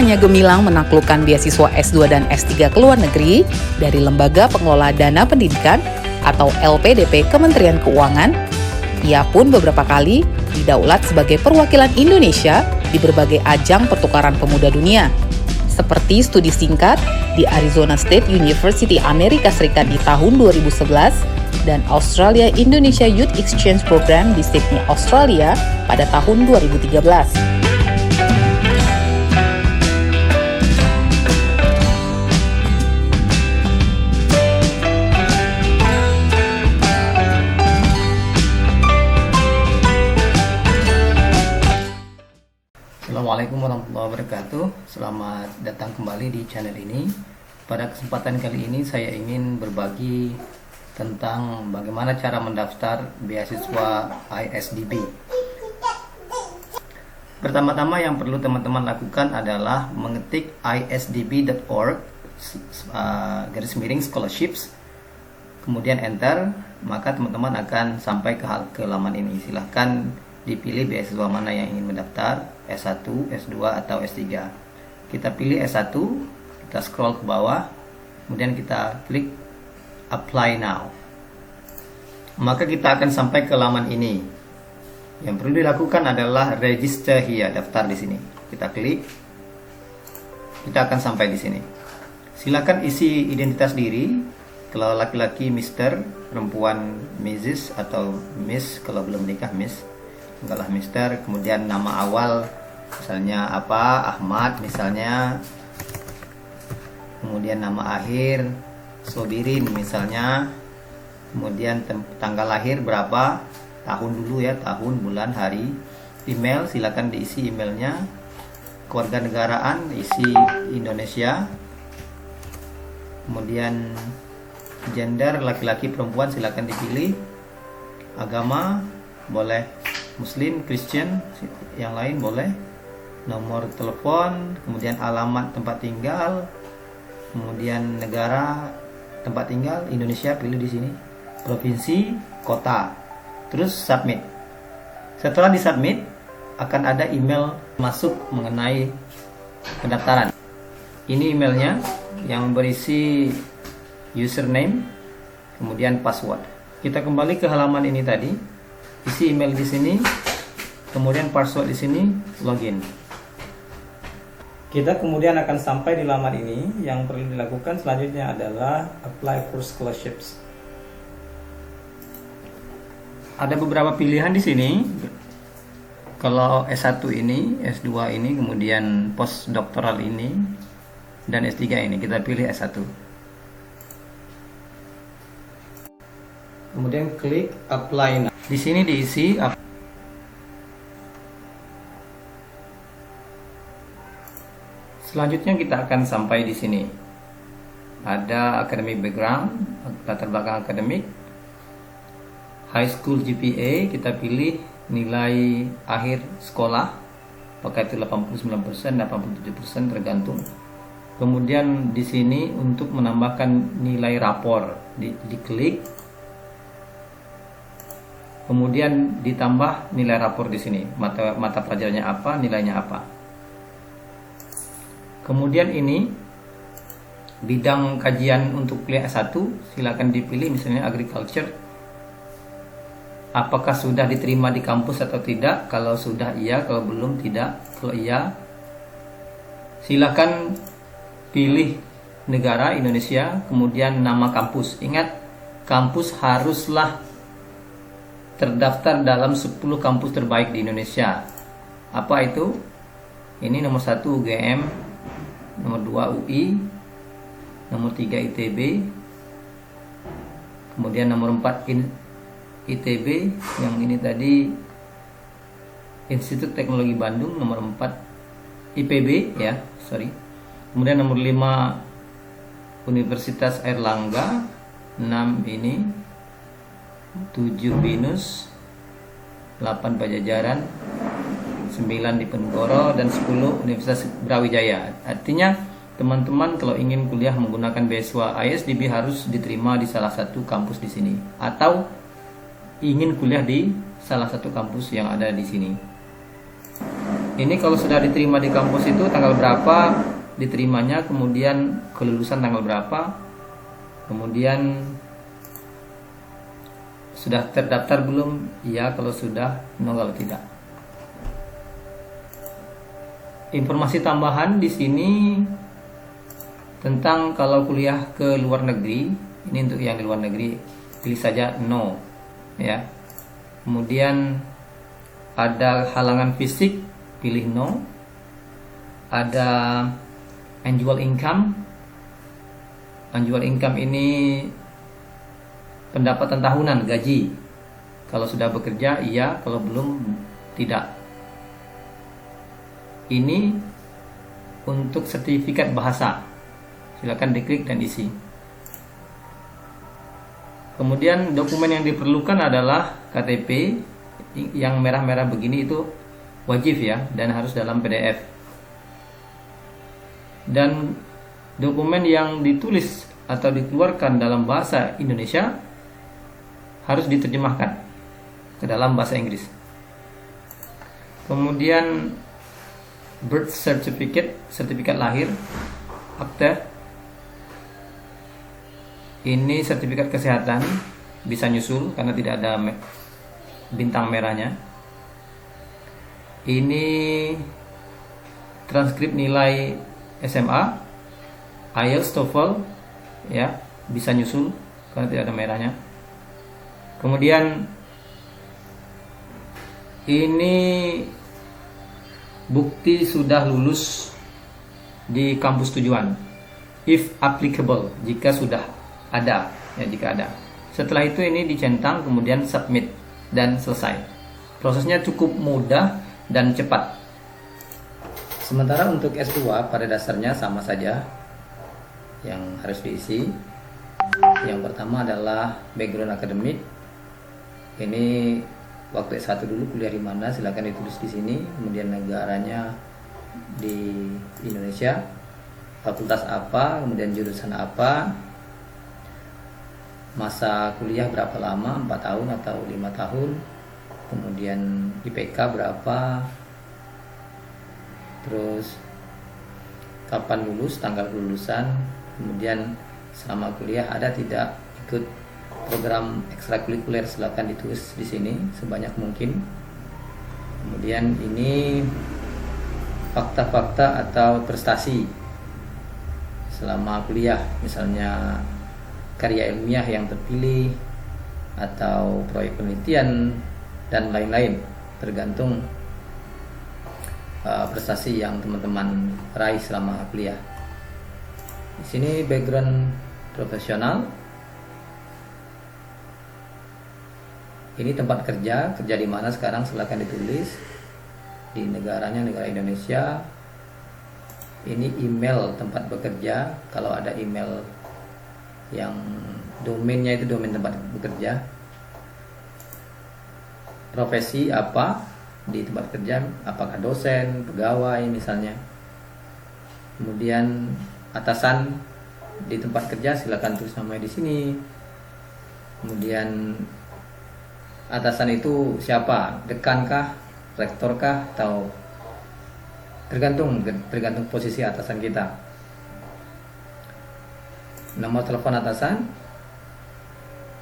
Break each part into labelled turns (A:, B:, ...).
A: hanya gemilang menaklukkan beasiswa S2 dan S3 ke luar negeri dari Lembaga Pengelola Dana Pendidikan atau LPDP Kementerian Keuangan, ia pun beberapa kali didaulat sebagai perwakilan Indonesia di berbagai ajang pertukaran pemuda dunia, seperti studi singkat di Arizona State University Amerika Serikat di tahun 2011 dan Australia Indonesia Youth Exchange Program di Sydney, Australia pada tahun 2013.
B: Assalamualaikum warahmatullahi wabarakatuh. Selamat datang kembali di channel ini. Pada kesempatan kali ini saya ingin berbagi tentang bagaimana cara mendaftar beasiswa ISDB. Pertama-tama yang perlu teman-teman lakukan adalah mengetik isdb.org /scholarships, kemudian enter, maka teman-teman akan sampai ke halaman ini. Silahkan dipilih beasiswa mana yang ingin mendaftar, S1, S2, atau S3. Kita pilih S1, kita scroll ke bawah, kemudian kita klik Apply Now. Maka kita akan sampai ke halaman ini. Yang perlu dilakukan adalah Register Here, daftar di sini. Kita klik, kita akan sampai di sini. Silakan isi identitas diri. Kalau laki-laki Mr., perempuan Mrs. atau Miss, kalau belum menikah Miss. Enggaklah Mister, kemudian nama awal misalnya apa, Ahmad misalnya, kemudian nama akhir Sobirin misalnya, kemudian tanggal lahir berapa, tahun dulu ya, tahun, bulan, hari, email silakan diisi emailnya, kewarganegaraan isi Indonesia, kemudian gender laki-laki perempuan silakan dipilih, agama boleh Muslim, Christian, yang lain boleh, nomor telepon, kemudian alamat tempat tinggal, kemudian negara tempat tinggal Indonesia pilih di sini, provinsi, kota, terus submit. Setelah disubmit akan ada email masuk mengenai pendaftaran. Ini emailnya yang berisi username, kemudian password. Kita kembali ke halaman ini tadi. Isi email di sini, kemudian password di sini, login. Kita kemudian akan sampai di laman ini. Yang perlu dilakukan selanjutnya adalah apply for scholarships. Ada beberapa pilihan di sini. Kalau S1 ini, S2 ini, kemudian postdoktoral ini, dan S3 ini, kita pilih S1. Kemudian klik apply now. Di sini diisi selanjutnya kita akan sampai di sini. Ada academic background, latar belakang akademik, high school GPA, kita pilih nilai akhir sekolah, apakah itu 89%, 87% tergantung. Kemudian di sini untuk menambahkan nilai rapor, diklik. Kemudian ditambah nilai rapor di sini, mata pelajarannya apa, nilainya apa. Kemudian ini bidang kajian untuk kuliah S1 silakan dipilih, misalnya agriculture. Apakah sudah diterima di kampus atau tidak? Kalau sudah iya, kalau belum tidak. Kalau iya, silakan pilih negara Indonesia, kemudian nama kampus. Ingat, kampus haruslah terdaftar dalam 10 kampus terbaik di Indonesia. Apa itu? Ini nomor 1 UGM, nomor 2 UI, nomor 3 ITB, kemudian nomor 4 ITB, yang ini tadi Institut Teknologi Bandung, nomor 4 IPB ya, Kemudian nomor 5 Universitas Airlangga, 6 ini, 7 BINUS, 8 Pajajaran, 9 Diponegoro, dan 10 Universitas Brawijaya. Artinya teman-teman kalau ingin kuliah menggunakan beasiswa ISDB harus diterima di salah satu kampus di sini, atau ingin kuliah di salah satu kampus yang ada di sini. Ini kalau sudah diterima di kampus itu tanggal berapa diterimanya, kemudian kelulusan tanggal berapa, kemudian sudah terdaftar belum? Iya kalau sudah, no kalau tidak. Informasi tambahan di sini tentang kalau kuliah ke luar negeri, ini untuk yang di luar negeri pilih saja no ya. Kemudian ada halangan fisik, pilih no. Ada annual income. Annual income ini pendapatan tahunan, gaji. Kalau sudah bekerja iya, kalau belum tidak. Ini untuk sertifikat bahasa. Silakan diklik dan isi. Kemudian dokumen yang diperlukan adalah KTP yang merah-merah begini, itu wajib ya, dan harus dalam PDF. Dan dokumen yang ditulis atau dikeluarkan dalam bahasa Indonesia harus diterjemahkan ke dalam bahasa Inggris. Kemudian birth certificate, sertifikat lahir, akte. Ini sertifikat kesehatan, bisa nyusul karena tidak ada bintang merahnya. Ini transkrip nilai SMA, IELTS, TOEFL, ya, bisa nyusul karena tidak ada merahnya. Kemudian ini bukti sudah lulus di kampus tujuan, if applicable, jika sudah ada, ya, jika ada. Setelah itu ini dicentang, kemudian submit dan selesai. Prosesnya cukup mudah dan cepat. Sementara untuk S2 pada dasarnya sama saja yang harus diisi. Yang pertama adalah background akademik. Ini waktu S1 dulu kuliah di mana, silakan ditulis di sini. Kemudian negaranya di Indonesia, fakultas apa, kemudian jurusan apa, masa kuliah berapa lama, 4 tahun atau 5 tahun, kemudian IPK berapa, terus kapan lulus, tanggal kelulusan, kemudian selama kuliah ada tidak ikut program ekstrakurikuler, silakan ditulis di sini sebanyak mungkin. Kemudian ini fakta-fakta atau prestasi selama kuliah, misalnya karya ilmiah yang terpilih atau proyek penelitian dan lain-lain, tergantung prestasi yang teman-teman raih selama kuliah. Di sini background profesional. Ini tempat kerja di mana sekarang, silakan ditulis. Di negaranya negara Indonesia. Ini email tempat bekerja, kalau ada email yang domainnya itu domain tempat bekerja. Profesi apa di tempat kerja, apakah dosen, pegawai misalnya. Kemudian atasan di tempat kerja, silakan tulis namanya di sini. Kemudian atasan itu siapa? Dekankah, rektorkah, atau tergantung posisi atasan kita. Nomor telepon atasan,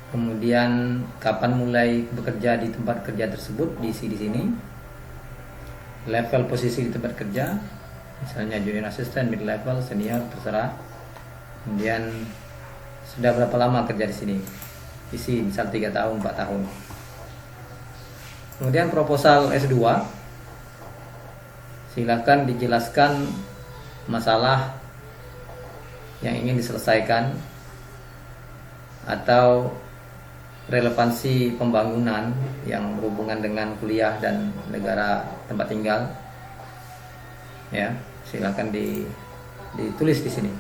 B: kemudian kapan mulai bekerja di tempat kerja tersebut diisi di sini. Level posisi di tempat kerja, misalnya junior assistant, mid level, senior, terserah. Kemudian sudah berapa lama kerja di sini, isi misal 3 tahun, 4 tahun. Kemudian proposal S2, silakan dijelaskan masalah yang ingin diselesaikan atau relevansi pembangunan yang berhubungan dengan kuliah dan negara tempat tinggal. Ya, silakan ditulis di sini.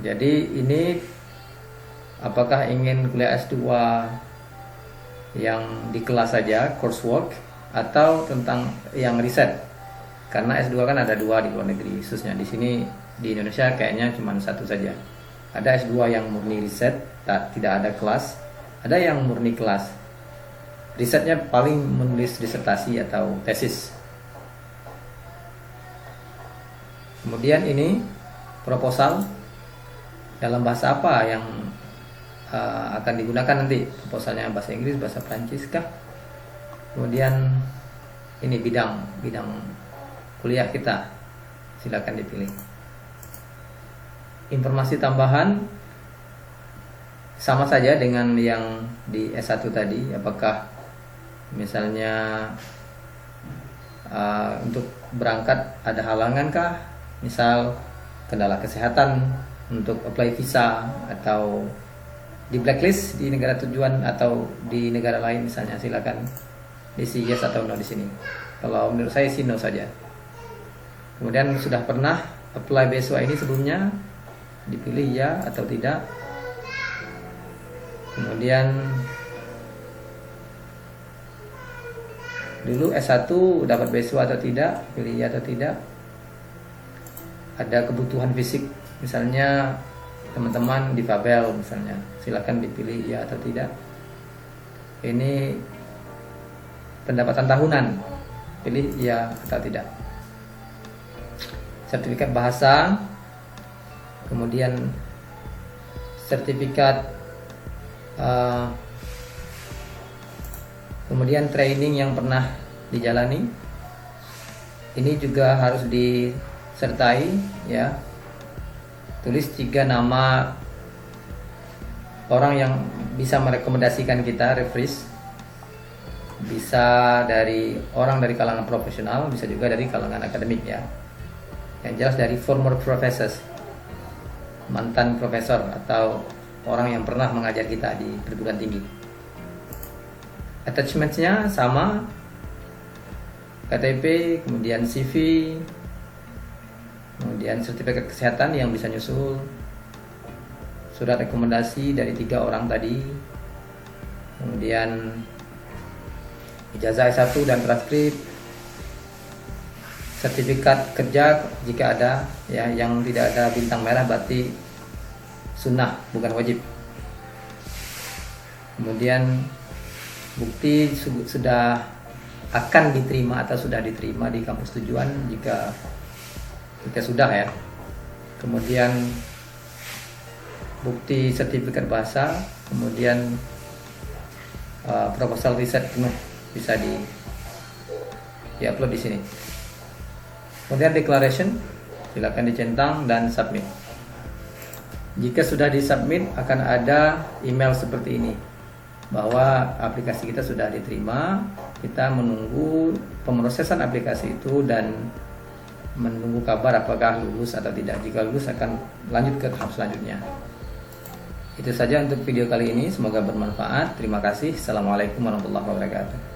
B: Jadi ini apakah ingin kuliah S2 yang di kelas saja, coursework, atau tentang yang riset? Karena S2 kan ada 2 di luar negeri, khususnya di sini di Indonesia kayaknya cuma 1 saja. Ada S2 yang murni riset, tidak ada kelas. Ada yang murni kelas. risetnya paling menulis disertasi atau tesis. Kemudian ini proposal, dalam bahasa apa yang akan digunakan nanti, proposalnya bahasa Inggris, bahasa Prancis kah. Kemudian ini bidang kuliah kita, silakan dipilih. Informasi tambahan sama saja dengan yang di S1 tadi, apakah misalnya untuk berangkat ada halangan kah, misal kendala kesehatan untuk apply visa, atau di blacklist di negara tujuan atau di negara lain misalnya, silakan diisi yes atau no di sini. Kalau menurut saya sih no saja. Kemudian sudah pernah apply beasiswa ini sebelumnya, dipilih ya atau tidak. Kemudian dulu S1 dapat beasiswa atau tidak, pilih ya atau tidak. Ada kebutuhan fisik, misalnya teman-teman difabel misalnya, silakan dipilih ya atau tidak. Ini pendapatan tahunan, pilih ya atau tidak. Sertifikat bahasa, kemudian sertifikat kemudian training yang pernah dijalani, ini juga harus disertai ya. Tulis 3 nama orang yang bisa merekomendasikan kita, referees. Bisa dari orang dari kalangan profesional, bisa juga dari kalangan akademik ya. Yang jelas dari former professors, mantan profesor atau orang yang pernah mengajar kita di perguruan tinggi. Attachmentsnya sama, KTP, kemudian CV, kemudian sertifikat kesehatan yang bisa nyusul, surat rekomendasi dari 3 orang tadi, kemudian ijazah S1 dan transkrip, sertifikat kerja jika ada ya, yang tidak ada bintang merah berarti sunnah bukan wajib. Kemudian bukti sudah akan diterima atau sudah diterima di kampus tujuan jika sudah ya. Kemudian bukti sertifikat bahasa, kemudian proposal riset penuh bisa di-upload di sini. Kemudian declaration silakan dicentang dan submit. Jika sudah disubmit akan ada email seperti ini bahwa aplikasi kita sudah diterima. Kita menunggu pemrosesan aplikasi itu dan menunggu kabar apakah lulus atau tidak. Jika lulus akan lanjut ke tahap selanjutnya. Itu saja untuk video kali ini, semoga bermanfaat. Terima kasih. Assalamualaikum warahmatullahi wabarakatuh.